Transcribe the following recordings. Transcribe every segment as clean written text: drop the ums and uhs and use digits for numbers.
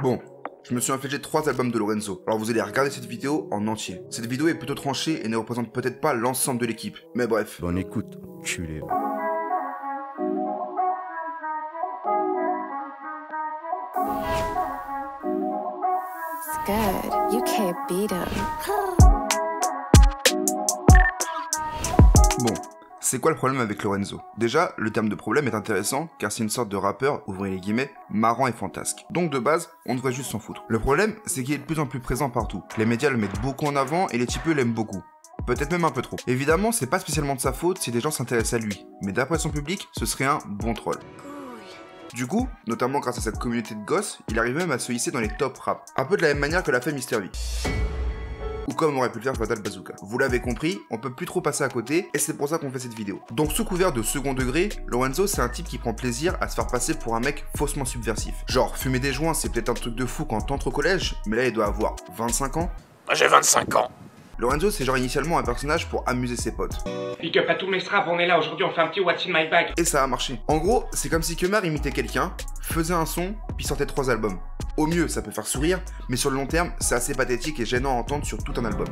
Bon, je me suis infligé 3 albums de Lorenzo, alors vous allez regarder cette vidéo en entier. Cette vidéo est plutôt tranchée et ne représente peut-être pas l'ensemble de l'équipe, mais bref. Bonne écoute, enculé. It's good. You can't beat him. Bon, c'est quoi le problème avec Lorenzo? Déjà, le terme de problème est intéressant, car c'est une sorte de rappeur, ouvrez les guillemets, marrant et fantasque. Donc de base, on devrait juste s'en foutre. Le problème, c'est qu'il est de plus en plus présent partout. Les médias le mettent beaucoup en avant et les typeux l'aiment beaucoup. Peut-être même un peu trop. Évidemment, c'est pas spécialement de sa faute si des gens s'intéressent à lui, mais d'après son public, ce serait un bon troll. Du coup, notamment grâce à cette communauté de gosses, il arrive même à se hisser dans les top rap. Un peu de la même manière que l'a fait Mr V. Ou comme aurait pu le faire Fatal Bazooka. Vous l'avez compris, on peut plus trop passer à côté, et c'est pour ça qu'on fait cette vidéo. Donc sous couvert de second degré, Lorenzo c'est un type qui prend plaisir à se faire passer pour un mec faussement subversif. Genre, fumer des joints c'est peut-être un truc de fou quand t'entres au collège, mais là il doit avoir 25 ans. J'ai 25 ans. Lorenzo c'est genre initialement un personnage pour amuser ses potes. Big up à tous mes straps, on est là aujourd'hui, on fait un petit what's in my bag. Et ça a marché. En gros, c'est comme si Kemar imitait quelqu'un, faisait un son, puis sortait 3 albums. Au mieux, ça peut faire sourire, mais sur le long terme, c'est assez pathétique et gênant à entendre sur tout un album.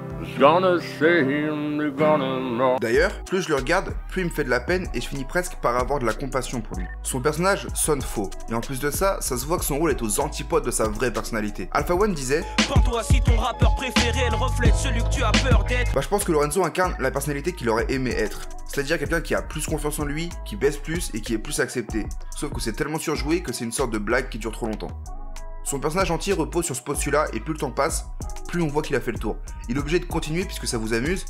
D'ailleurs, plus je le regarde, plus il me fait de la peine et je finis presque par avoir de la compassion pour lui. Son personnage sonne faux, et en plus de ça, ça se voit que son rôle est aux antipodes de sa vraie personnalité. Alpha One disait « Pense-toi si ton rappeur préféré elle reflète celui que tu as peur d'être. » Bah je pense que Lorenzo incarne la personnalité qu'il aurait aimé être. C'est-à-dire quelqu'un qui a plus confiance en lui, qui baisse plus et qui est plus accepté. Sauf que c'est tellement surjoué que c'est une sorte de blague qui dure trop longtemps. Son personnage entier repose sur ce postulat et plus le temps passe, plus on voit qu'il a fait le tour. Il est obligé de continuer puisque ça vous amuse,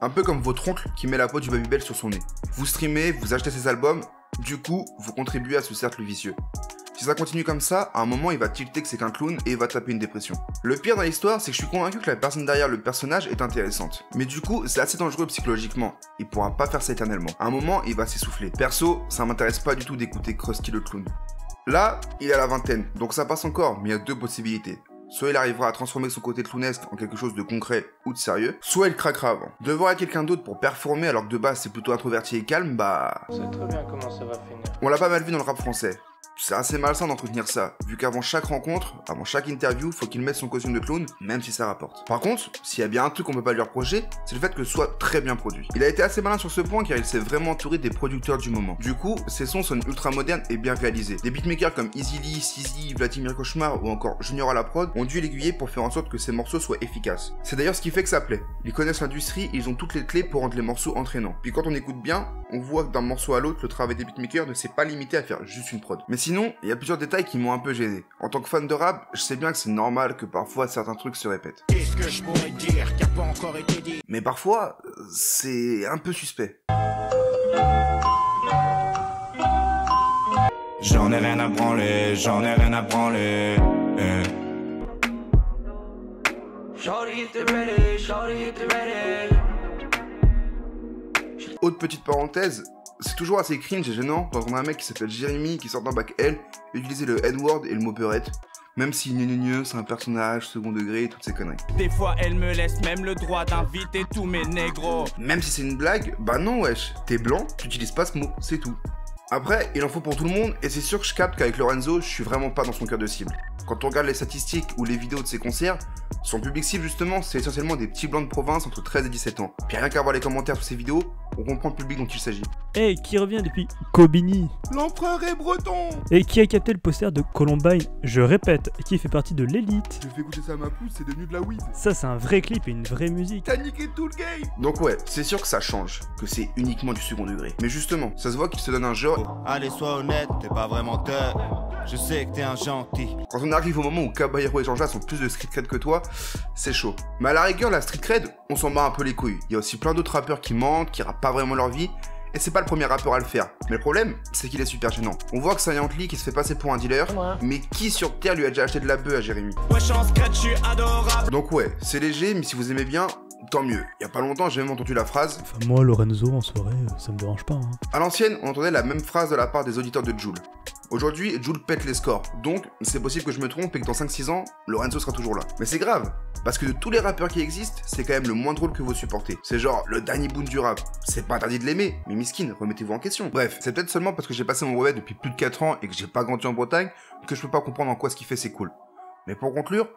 un peu comme votre oncle qui met la peau du Babybel sur son nez. Vous streamez, vous achetez ses albums, du coup, vous contribuez à ce cercle vicieux. Si ça continue comme ça, à un moment il va tilter que c'est qu'un clown et il va taper une dépression. Le pire dans l'histoire, c'est que je suis convaincu que la personne derrière le personnage est intéressante. Mais du coup, c'est assez dangereux psychologiquement. Il pourra pas faire ça éternellement. À un moment, il va s'essouffler. Perso, ça m'intéresse pas du tout d'écouter Krusty le clown. Là, il est à la vingtaine, donc ça passe encore, mais il y a 2 possibilités. Soit il arrivera à transformer son côté clownesque en quelque chose de concret ou de sérieux, soit il craquera avant. Devoir à quelqu'un d'autre pour performer alors que de base c'est plutôt introverti et calme, bah... C'est très bien comment ça va finir. On l'a pas mal vu dans le rap français. C'est assez malsain d'entretenir ça, vu qu'avant chaque rencontre, avant chaque interview, faut qu'il mette son costume de clown, même si ça rapporte. Par contre, s'il y a bien un truc qu'on peut pas lui reprocher, c'est le fait que ce soit très bien produit. Il a été assez malin sur ce point car il s'est vraiment entouré des producteurs du moment. Du coup, ses sons sonnent ultra modernes et bien réalisés. Des beatmakers comme Easy Lee, Sizi, Vladimir Cauchemar ou encore Junior à la prod ont dû l'aiguiller pour faire en sorte que ses morceaux soient efficaces. C'est d'ailleurs ce qui fait que ça plaît. Ils connaissent l'industrie et ils ont toutes les clés pour rendre les morceaux entraînants. Puis quand on écoute bien, on voit que d'un morceau à l'autre, le travail des beatmakers ne s'est pas limité à faire juste une prod. Mais sinon, il y a plusieurs détails qui m'ont un peu gêné. En tant que fan de rap, je sais bien que c'est normal que parfois certains trucs se répètent. Qu'est-ce que je pourrais dire qui a pas encore été dit? Mais parfois, c'est un peu suspect. J'en ai rien à branler, j'en ai rien à branler. Shorty t'es ready, shorty t'es ready. Autre petite parenthèse, c'est toujours assez cringe et gênant d'entendre un mec qui s'appelle Jérémy qui sort d'un bac L utiliser le N-word et le mot peurette, même si c'est un personnage, second degré et toutes ces conneries. Des fois elle me laisse même le droit d'inviter tous mes négros. Même si c'est une blague, bah non wesh, t'es blanc, tu utilises pas ce mot, c'est tout. Après, il en faut pour tout le monde, et c'est sûr que je capte qu'avec Lorenzo, je suis vraiment pas dans son cœur de cible. Quand on regarde les statistiques ou les vidéos de ses concerts, son public cible justement, c'est essentiellement des petits blancs de province entre 13 et 17 ans. Puis rien qu'à voir les commentaires sur ces vidéos, on comprend le public dont il s'agit. Hey, qui revient depuis Kobini? L'empereur est breton! Et qui a capté le poster de Columbine? Je répète, qui fait partie de l'élite. J'ai fait écouter ça à ma pousse, c'est devenu de la weed. Ça, c'est un vrai clip et une vraie musique. T'as niqué tout le game! Donc ouais, c'est sûr que ça change, que c'est uniquement du second degré. Mais justement, ça se voit qu'il se donne un genre. Allez, sois honnête, t'es pas vraiment tête. Je sais que t'es un gentil. Quand on arrive au moment où Caballero et Jean-Jacques ont plus de street cred que toi, c'est chaud. Mais à la rigueur, la street cred, on s'en bat un peu les couilles. Il y a aussi plein d'autres rappeurs qui mentent, qui rappent pas vraiment leur vie, et c'est pas le premier rappeur à le faire. Mais le problème, c'est qu'il est super gênant. On voit que c'est un Yankee qui se fait passer pour un dealer, mais qui sur Terre lui a déjà acheté de la bœuf à Jérémy? Wesh en scratch, je suis adorable. Donc ouais, c'est léger, mais si vous aimez bien, tant mieux. Il y a pas longtemps, j'ai même entendu la phrase. Enfin, moi, Lorenzo, en soirée, ça me dérange pas. Hein. À l'ancienne, on entendait la même phrase de la part des auditeurs de Jul. Aujourd'hui, Jul pète les scores, donc c'est possible que je me trompe et que dans 5-6 ans, Lorenzo sera toujours là. Mais c'est grave, parce que de tous les rappeurs qui existent, c'est quand même le moins drôle que vous supportez. C'est genre le Danny Boone du rap. C'est pas interdit de l'aimer, mais miskin, remettez-vous en question. Bref, c'est peut-être seulement parce que j'ai passé mon brevet depuis plus de 4 ans et que j'ai pas grandi en Bretagne que je peux pas comprendre en quoi ce qu'il fait c'est cool. Mais pour conclure,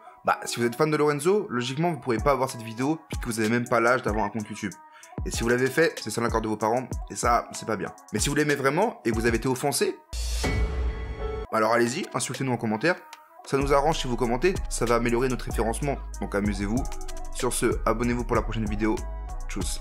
si vous êtes fan de Lorenzo, logiquement vous pourrez pas avoir cette vidéo puisque vous avez même pas l'âge d'avoir un compte YouTube. Et si vous l'avez fait, c'est sans l'accord de vos parents, et ça, c'est pas bien. Mais si vous l'aimez vraiment, et que vous avez été offensé, alors allez-y, insultez-nous en commentaire. Ça nous arrange si vous commentez, ça va améliorer notre référencement, donc amusez-vous. Sur ce, abonnez-vous pour la prochaine vidéo. Tchuss.